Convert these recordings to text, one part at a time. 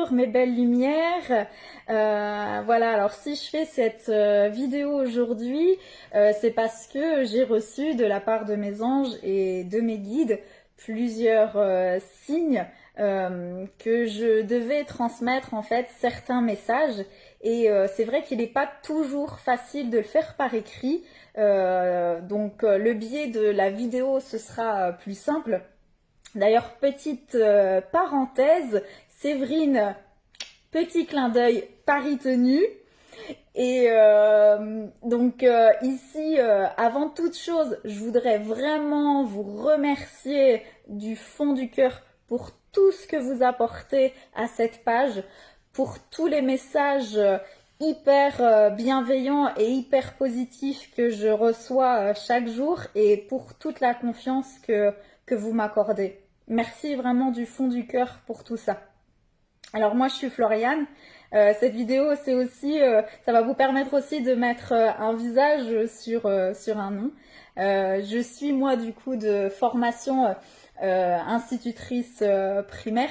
Bonjour mes belles lumières. Voilà, alors si je fais cette vidéo aujourd'hui, c'est parce que j'ai reçu de la part de mes anges et de mes guides plusieurs signes que je devais transmettre en fait certains messages. Et c'est vrai qu'il n'est pas toujours facile de le faire par écrit. Donc le biais de la vidéo, ce sera plus simple. D'ailleurs, petite parenthèse, Séverine, petit clin d'œil, Paris tenu. Et ici, avant toute chose, je voudrais vraiment vous remercier du fond du cœur pour tout ce que vous apportez à cette page, pour tous les messages hyper bienveillants et hyper positifs que je reçois chaque jour et pour toute la confiance que vous m'accordez. Merci vraiment du fond du cœur pour tout ça. Alors moi je suis Floriane, cette vidéo c'est aussi, ça va vous permettre aussi de mettre un visage sur un nom. Je suis moi du coup de formation institutrice primaire.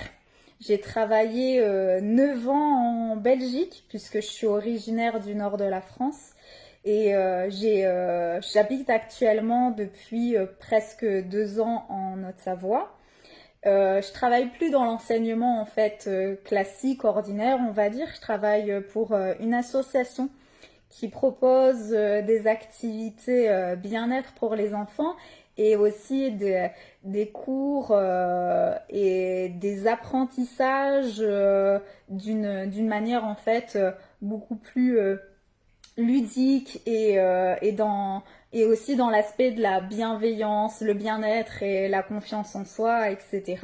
J'ai travaillé 9 ans en Belgique puisque je suis originaire du nord de la France. Et j'habite actuellement depuis presque 2 ans en Haute-Savoie. Je travaille plus dans l'enseignement en fait classique, ordinaire, on va dire. Je travaille pour une association qui propose des activités bien-être pour les enfants et aussi des cours et des apprentissages d'une manière en fait beaucoup plus ludique et aussi dans l'aspect de la bienveillance, le bien-être et la confiance en soi, etc.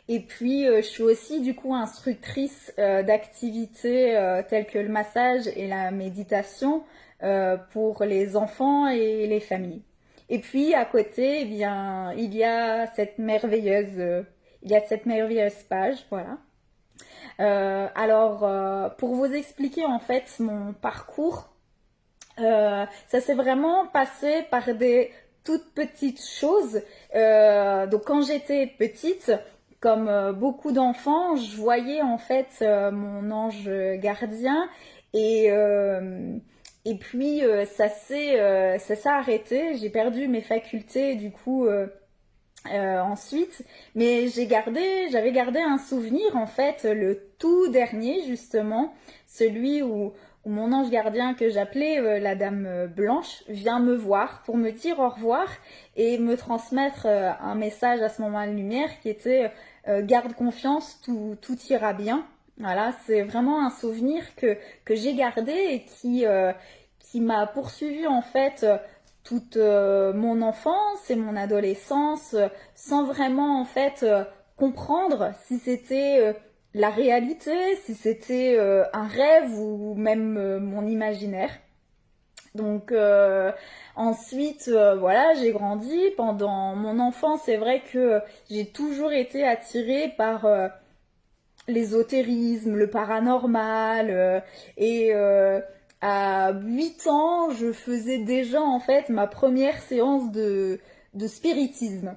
Et puis, je suis aussi du coup instructrice d'activités telles que le massage et la méditation pour les enfants et les familles. Et puis, à côté, eh bien, il y a cette merveilleuse page, voilà. Pour vous expliquer en fait mon parcours, ça s'est vraiment passé par des toutes petites choses. Donc quand j'étais petite, comme beaucoup d'enfants, je voyais en fait mon ange gardien et ça s'est arrêté. J'ai perdu mes facultés du coup ensuite, mais j'avais gardé un souvenir en fait, le tout dernier justement, celui où mon ange gardien que j'appelais la Dame Blanche vient me voir pour me dire au revoir et me transmettre un message à ce moment de lumière qui était garde confiance, tout ira bien. Voilà, c'est vraiment un souvenir que j'ai gardé et qui m'a poursuivi en fait toute mon enfance et mon adolescence sans vraiment en fait comprendre si c'était la réalité, si c'était un rêve ou même mon imaginaire. Donc ensuite, voilà, j'ai grandi. Pendant mon enfance, c'est vrai que j'ai toujours été attirée par l'ésotérisme, le paranormal et à 8 ans, je faisais déjà en fait ma première séance de spiritisme.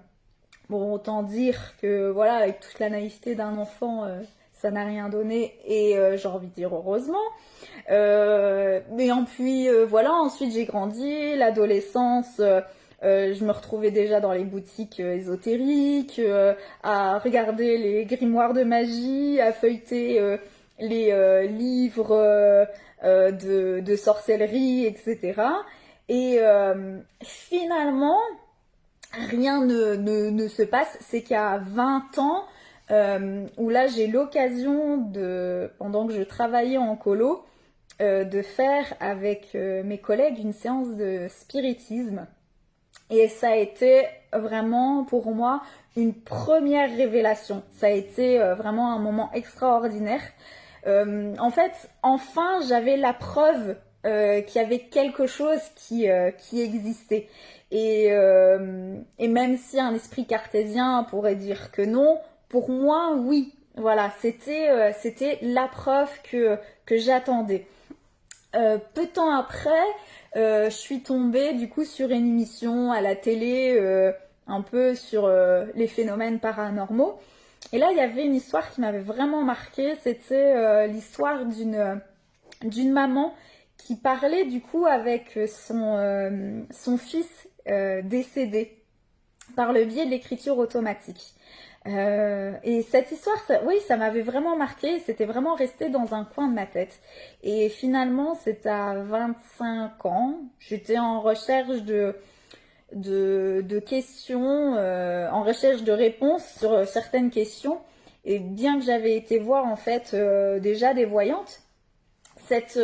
Bon, autant dire que voilà, avec toute la naïveté d'un enfant, ça n'a rien donné et j'ai envie de dire heureusement. Voilà, ensuite j'ai grandi, l'adolescence, je me retrouvais déjà dans les boutiques ésotériques, à regarder les grimoires de magie, à feuilleter les livres de sorcellerie, etc. Et finalement, rien ne se passe. C'est qu'à 20 ans, où là j'ai l'occasion pendant que je travaillais en colo, de faire avec mes collègues une séance de spiritisme. Et ça a été vraiment pour moi une première révélation. Ça a été vraiment un moment extraordinaire. En fait, enfin, j'avais la preuve qu'il y avait quelque chose qui existait. Et même si un esprit cartésien pourrait dire que non, pour moi, oui. Voilà, c'était la preuve que j'attendais. Peu de temps après, je suis tombée du coup sur une émission à la télé un peu sur les phénomènes paranormaux. Et là, il y avait une histoire qui m'avait vraiment marquée. C'était l'histoire d'une maman qui parlait du coup avec son fils décédé par le biais de l'écriture automatique. Et cette histoire, oui, ça m'avait vraiment marqué, c'était vraiment resté dans un coin de ma tête. Et finalement, c'est à 25 ans, j'étais en recherche de questions, en recherche de réponses sur certaines questions. Et bien que j'avais été voir en fait déjà des voyantes, cette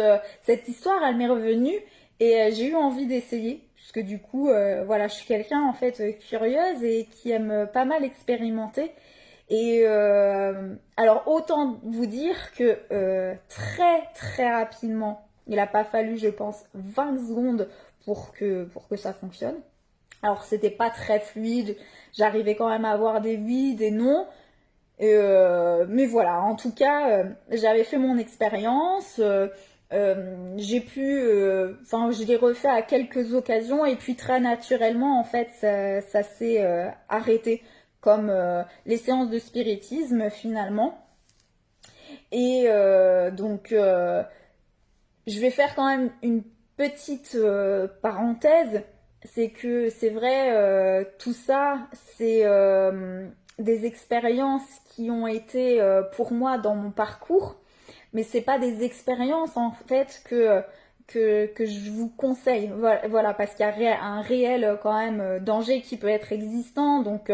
histoire, elle m'est revenue et j'ai eu envie d'essayer. Puisque du coup, voilà, je suis quelqu'un en fait curieuse et qui aime pas mal expérimenter. Et alors autant vous dire que très très rapidement, il n'a pas fallu, je pense, 20 secondes pour que ça fonctionne. Alors c'était pas très fluide, j'arrivais quand même à avoir des oui, des non. Mais voilà, en tout cas, j'avais fait mon expérience. J'ai pu, enfin, je l'ai refait à quelques occasions et puis très naturellement, en fait, ça s'est arrêté comme les séances de spiritisme finalement. Et donc, je vais faire quand même une petite parenthèse. C'est que c'est vrai, tout ça, c'est des expériences qui ont été pour moi dans mon parcours, mais c'est pas des expériences en fait que je vous conseille. Voilà, parce qu'il y a un réel quand même danger qui peut être existant, donc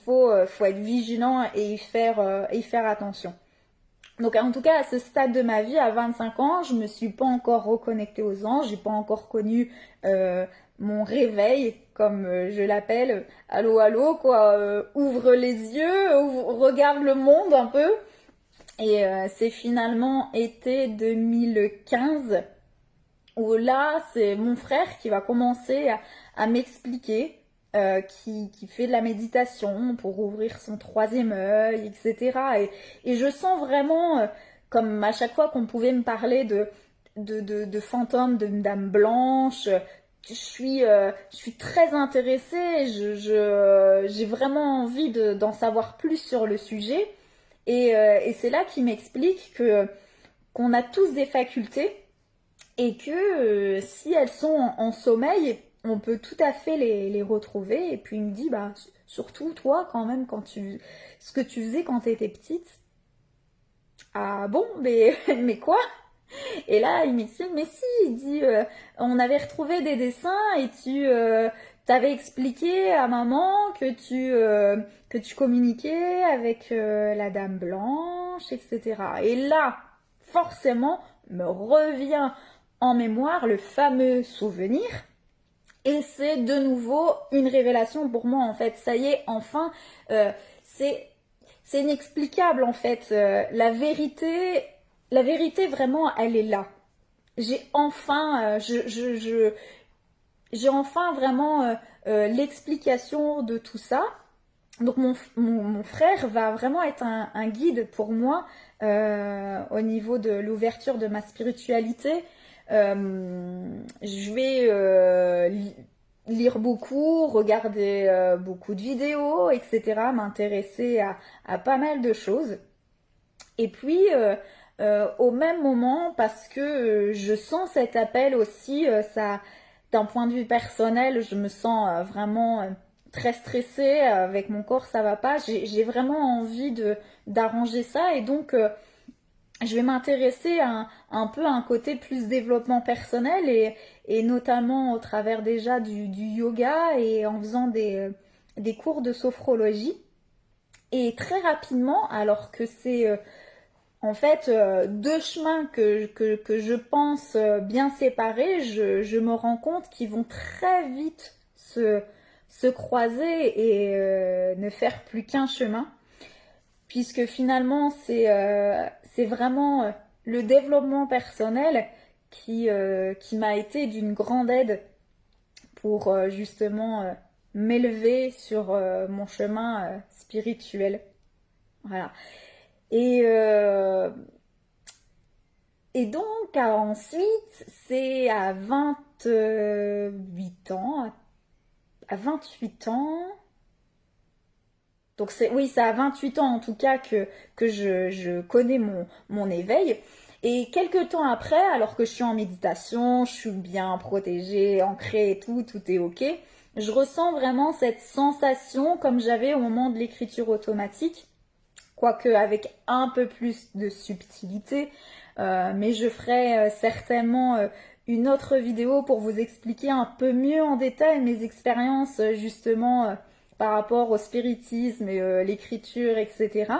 faut être vigilant et y faire attention. Donc en tout cas, à ce stade de ma vie, à 25 ans, je me suis pas encore reconnectée aux anges, j'ai pas encore connu mon réveil, comme je l'appelle. Allô, allô, quoi, ouvre les yeux, regarde le monde un peu. Et c'est finalement été 2015 où là, c'est mon frère qui va commencer à m'expliquer, qui fait de la méditation pour ouvrir son troisième œil, etc. Et je sens vraiment, comme à chaque fois qu'on pouvait me parler de fantômes, de dames blanches, je suis très intéressée, j'ai vraiment envie d'en savoir plus sur le sujet. Et c'est là qu'il m'explique qu'on a tous des facultés et que si elles sont en sommeil, on peut tout à fait les retrouver. Et puis il me dit, bah, surtout toi, quand même, ce que tu faisais quand tu étais petite. Ah bon, mais quoi? Et là, il m'explique, mais si, il dit, on avait retrouvé des dessins et t'avais expliqué à maman que tu communiquais avec la dame blanche, etc. Et là, forcément, me revient en mémoire le fameux souvenir. Et c'est de nouveau une révélation pour moi, en fait. Ça y est, enfin, euh, c'est c'est inexplicable, en fait. La vérité, vraiment, elle est là. J'ai enfin, j'ai enfin vraiment l'explication de tout ça. Donc mon frère va vraiment être un guide pour moi au niveau de l'ouverture de ma spiritualité. Je vais lire beaucoup, regarder beaucoup de vidéos, etc., m'intéresser à pas mal de choses. Et puis, au même moment, parce que je sens cet appel aussi, ça, d'un point de vue personnel, je me sens vraiment très stressée avec mon corps, ça va pas. J'ai vraiment envie d'arranger ça et donc je vais m'intéresser un peu à un côté plus développement personnel et notamment au travers déjà du yoga et en faisant des cours de sophrologie. Et très rapidement, alors que c'est en fait, deux chemins que je pense bien séparés, je me rends compte qu'ils vont très vite se croiser et ne faire plus qu'un chemin, puisque finalement, c'est vraiment le développement personnel qui m'a été d'une grande aide pour justement m'élever sur mon chemin spirituel. Voilà. Et, euh, Et donc, ensuite, c'est à 28 ans, à 28 ans, Donc oui, ça a 28 ans en tout cas que je connais mon éveil. Et quelques temps après, alors que je suis en méditation, je suis bien protégée, ancrée et tout est ok, je ressens vraiment cette sensation comme j'avais au moment de l'écriture automatique, quoique avec un peu plus de subtilité. Mais je ferai certainement une autre vidéo pour vous expliquer un peu mieux en détail mes expériences justement par rapport au spiritisme et l'écriture, etc.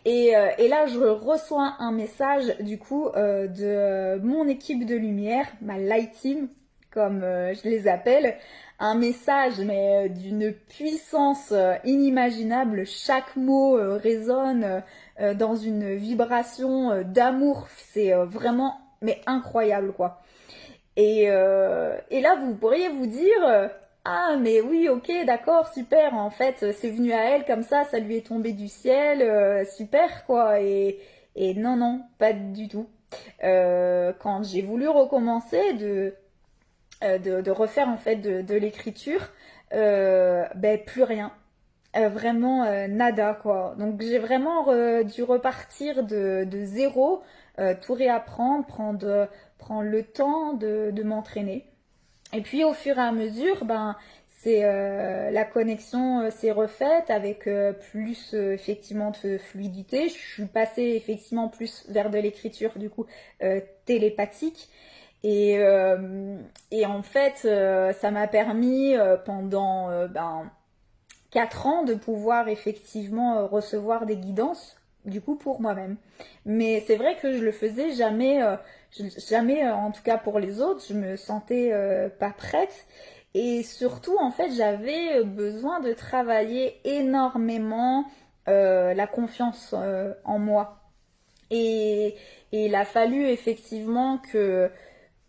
Et là, je reçois un message du coup de mon équipe de lumière, ma light team, comme je les appelle. Un message, mais d'une puissance inimaginable. Chaque mot résonne dans une vibration d'amour. C'est vraiment, mais incroyable quoi. Et là, vous pourriez vous dire, ah, mais oui, ok, d'accord, super, en fait, c'est venu à elle comme ça lui est tombé du ciel, super, quoi. Et non, non, pas du tout. Quand j'ai voulu recommencer de refaire, en fait, de l'écriture, ben, plus rien. Vraiment nada quoi. Donc j'ai vraiment dû repartir de zéro, tout réapprendre, prendre le temps de m'entraîner. Et puis au fur et à mesure, ben c'est la connexion s'est refaite avec plus effectivement de fluidité. Je suis passée effectivement plus vers de l'écriture du coup télépathique. Et, euh, et en fait, ça m'a permis pendant 4 ans de pouvoir effectivement recevoir des guidances, du coup pour moi-même. Mais c'est vrai que je le faisais jamais, jamais en tout cas pour les autres, je me sentais pas prête. Et surtout, en fait, j'avais besoin de travailler énormément la confiance en moi. Et il a fallu effectivement que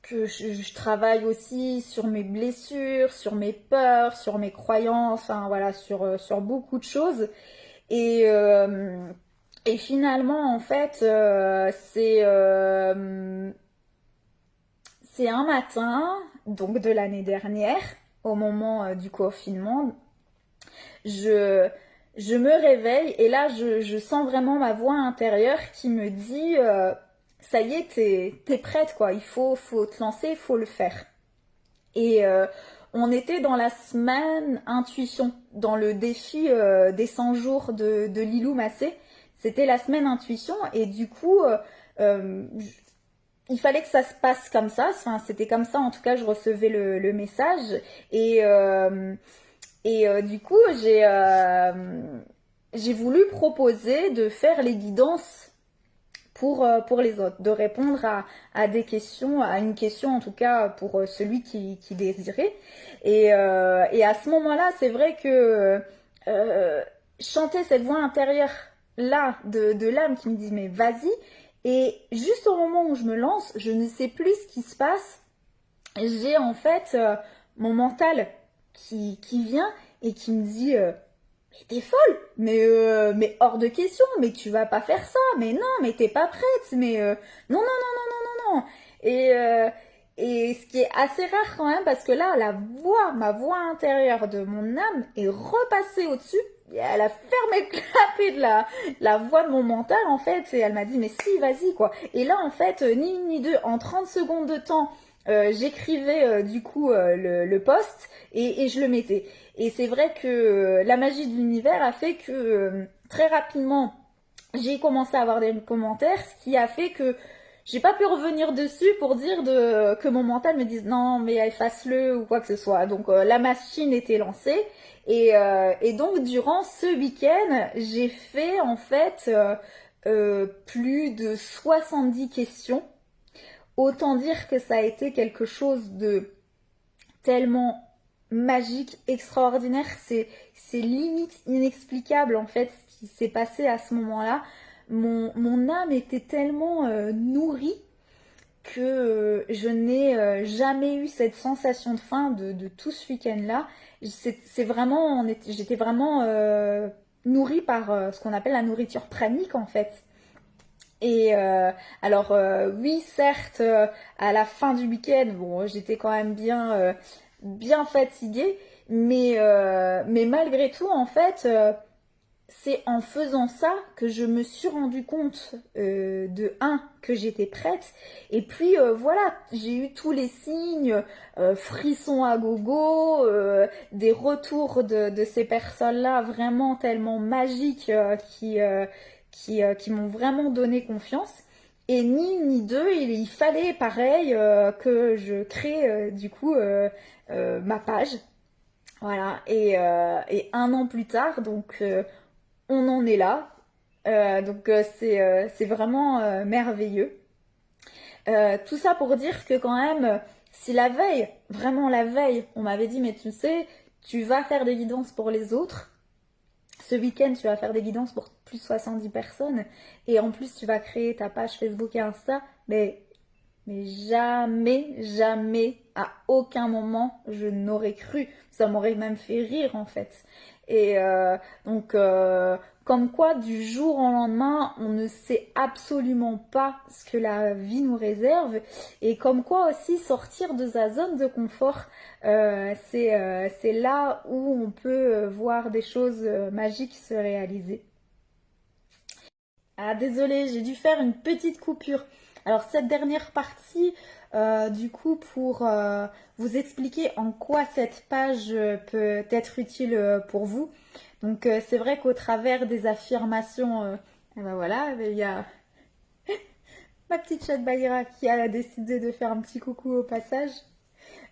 je travaille aussi sur mes blessures, sur mes peurs, sur mes croyances, enfin voilà, sur beaucoup de choses. Et, euh, et finalement, en fait, c'est un matin, donc de l'année dernière, au moment du confinement, je, je me réveille et là, je sens vraiment ma voix intérieure qui me dit ça y est, t'es prête, quoi. Faut te lancer, il faut le faire. Et on était dans la semaine intuition, dans le défi des 100 jours de Lilou Massé. C'était la semaine intuition et du coup, euh, il fallait que ça se passe comme ça. Enfin, c'était comme ça, en tout cas, je recevais le message. Et, euh, et du coup, j'ai voulu proposer de faire les guidances pour les autres, de répondre à des questions, à une question en tout cas pour celui qui désirait. Et à ce moment-là, c'est vrai que chanter cette voix intérieure là de l'âme qui me dit mais vas-y, et juste au moment où je me lance, je ne sais plus ce qui se passe, j'ai en fait mon mental qui vient et qui me dit mais t'es folle, mais hors de question, mais tu vas pas faire ça, mais non, mais t'es pas prête, mais non, non, non, non, non, non, non. Et ce qui est assez rare quand même, parce que là, ma voix intérieure de mon âme est repassée au-dessus, et elle a fermé le clapet de la voix de mon mental, en fait, et elle m'a dit, mais si, vas-y, quoi. Et là, en fait, ni une ni deux, en 30 secondes de temps, j'écrivais du coup le post et je le mettais. Et c'est vrai que la magie de l'univers a fait que très rapidement, j'ai commencé à avoir des commentaires, ce qui a fait que j'ai pas pu revenir dessus pour dire que mon mental me dise non mais efface-le ou quoi que ce soit. Donc la machine était lancée et donc durant ce week-end, j'ai fait en fait plus de 70 questions. Autant dire que ça a été quelque chose de tellement magique, extraordinaire, c'est limite inexplicable en fait ce qui s'est passé à ce moment-là. Mon âme était tellement nourrie que je n'ai jamais eu cette sensation de faim de tout ce week-end-là. C'est vraiment, j'étais vraiment nourrie par ce qu'on appelle la nourriture pranique en fait. Et alors oui, certes, à la fin du week-end, bon, j'étais quand même bien fatiguée, Mais malgré tout, en fait, c'est en faisant ça que je me suis rendu compte de un que j'étais prête et puis voilà, j'ai eu tous les signes, frissons à gogo, des retours de ces personnes-là vraiment tellement magiques qui m'ont vraiment donné confiance. Et ni une ni deux, il fallait pareil que je crée du coup ma page. Voilà, et un an plus tard, donc on en est là. C'est vraiment merveilleux. Tout ça pour dire que quand même, si la veille, vraiment la veille, on m'avait dit, mais tu sais, tu vas faire des guidances pour les autres. Ce week-end, tu vas faire des guidances pour plus de 70 personnes. Et en plus, tu vas créer ta page Facebook et Insta. Mais jamais, jamais, à aucun moment, je n'aurais cru. Ça m'aurait même fait rire en fait. Et comme quoi, du jour au lendemain, on ne sait absolument pas ce que la vie nous réserve. Et comme quoi aussi, sortir de sa zone de confort, c'est là où on peut voir des choses magiques se réaliser. Ah, désolée, j'ai dû faire une petite coupure. Alors, cette dernière partie, du coup, pour vous expliquer en quoi cette page peut être utile pour vous. Donc, c'est vrai qu'au travers des affirmations, eh ben voilà, il y a ma petite chatte Baïra qui a décidé de faire un petit coucou au passage.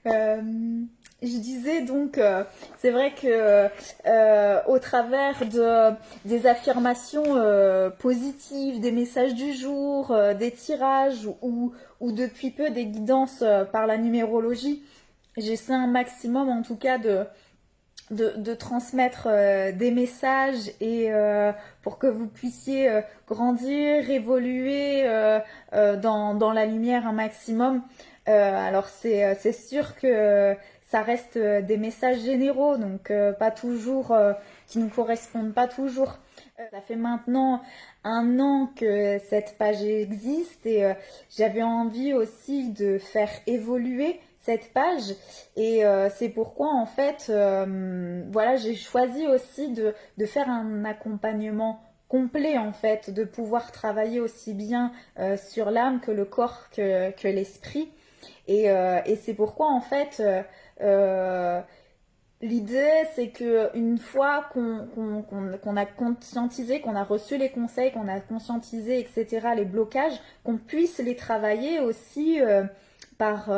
Euh, je disais donc, c'est vrai que au travers des affirmations positives, des messages du jour, des tirages ou depuis peu des guidances par la numérologie, j'essaie un maximum en tout cas de transmettre des messages et pour que vous puissiez grandir, évoluer dans la lumière un maximum. Alors c'est sûr que ça reste des messages généraux, donc pas toujours, qui nous correspondent pas toujours. Ça fait maintenant un an que cette page existe et j'avais envie aussi de faire évoluer cette page et c'est pourquoi en fait voilà j'ai choisi aussi de faire un accompagnement complet en fait, de pouvoir travailler aussi bien sur l'âme que le corps que l'esprit et c'est pourquoi en fait euh, l'idée, c'est que une fois qu'on a conscientisé, qu'on a reçu les conseils, qu'on a conscientisé, etc., les blocages, qu'on puisse les travailler aussi par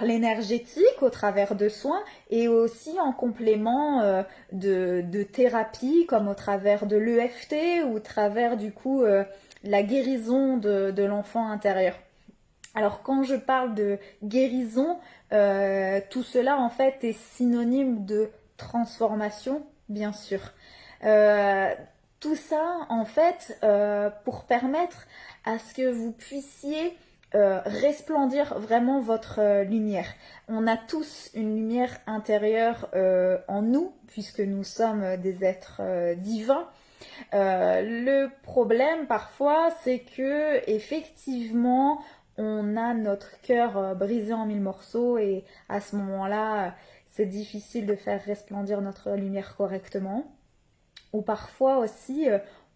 l'énergétique au travers de soins et aussi en complément de thérapie comme au travers de l'EFT ou au travers du coup la guérison de l'enfant intérieur. Alors quand je parle de guérison, tout cela en fait est synonyme de transformation, bien sûr. Euh, Tout ça en fait pour permettre à ce que vous puissiez resplendir vraiment votre lumière. On a tous une lumière intérieure en nous, puisque nous sommes des êtres divins. Le problème parfois, c'est que effectivement, on a notre cœur brisé en mille morceaux et à ce moment-là, c'est difficile de faire resplendir notre lumière correctement. Ou parfois aussi,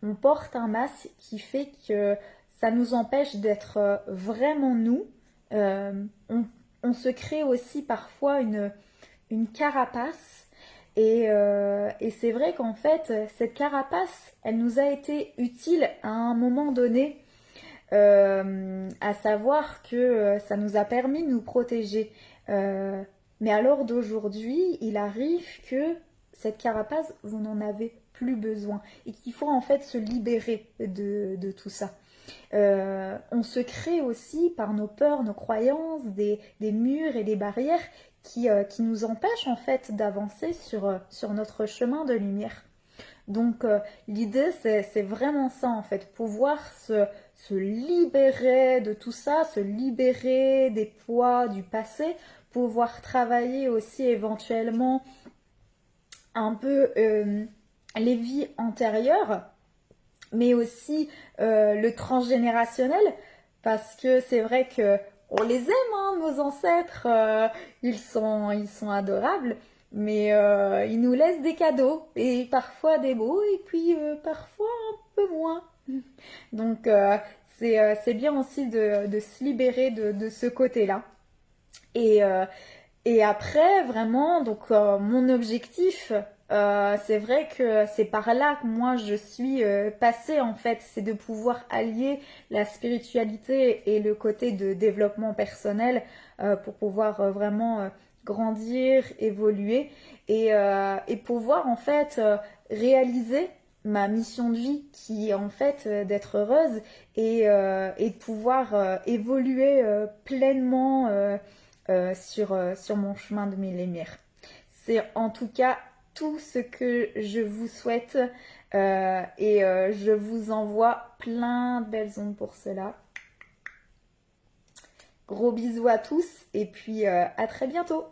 on porte un masque qui fait que ça nous empêche d'être vraiment nous. Euh, on, on se crée aussi parfois une carapace. Et c'est vrai qu'en fait, cette carapace, elle nous a été utile à un moment donné, à savoir que ça nous a permis de nous protéger. Euh, mais à l'heure d'aujourd'hui, il arrive que cette carapace, vous n'en avez plus besoin et qu'il faut en fait se libérer de tout ça. On se crée aussi par nos peurs, nos croyances, des murs et des barrières qui nous empêchent en fait d'avancer sur notre chemin de lumière. Donc l'idée c'est vraiment ça en fait, pouvoir se libérer de tout ça, se libérer des poids du passé, pouvoir travailler aussi éventuellement un peu les vies antérieures mais aussi le transgénérationnel, parce que c'est vrai que on les aime, hein, nos ancêtres, ils sont adorables, Mais il nous laisse des cadeaux, et parfois des beaux, et puis parfois un peu moins. Donc c'est bien aussi de se libérer de ce côté-là. Et, euh, et après, vraiment, donc mon objectif, c'est vrai que c'est par là que moi je suis passée en fait, c'est de pouvoir allier la spiritualité et le côté de développement personnel pour pouvoir vraiment grandir, évoluer et pouvoir en fait réaliser ma mission de vie qui est en fait d'être heureuse et de pouvoir évoluer pleinement sur mon chemin de millénaire. C'est en tout cas tout ce que je vous souhaite et je vous envoie plein de belles ondes pour cela. Gros bisous à tous et puis à très bientôt.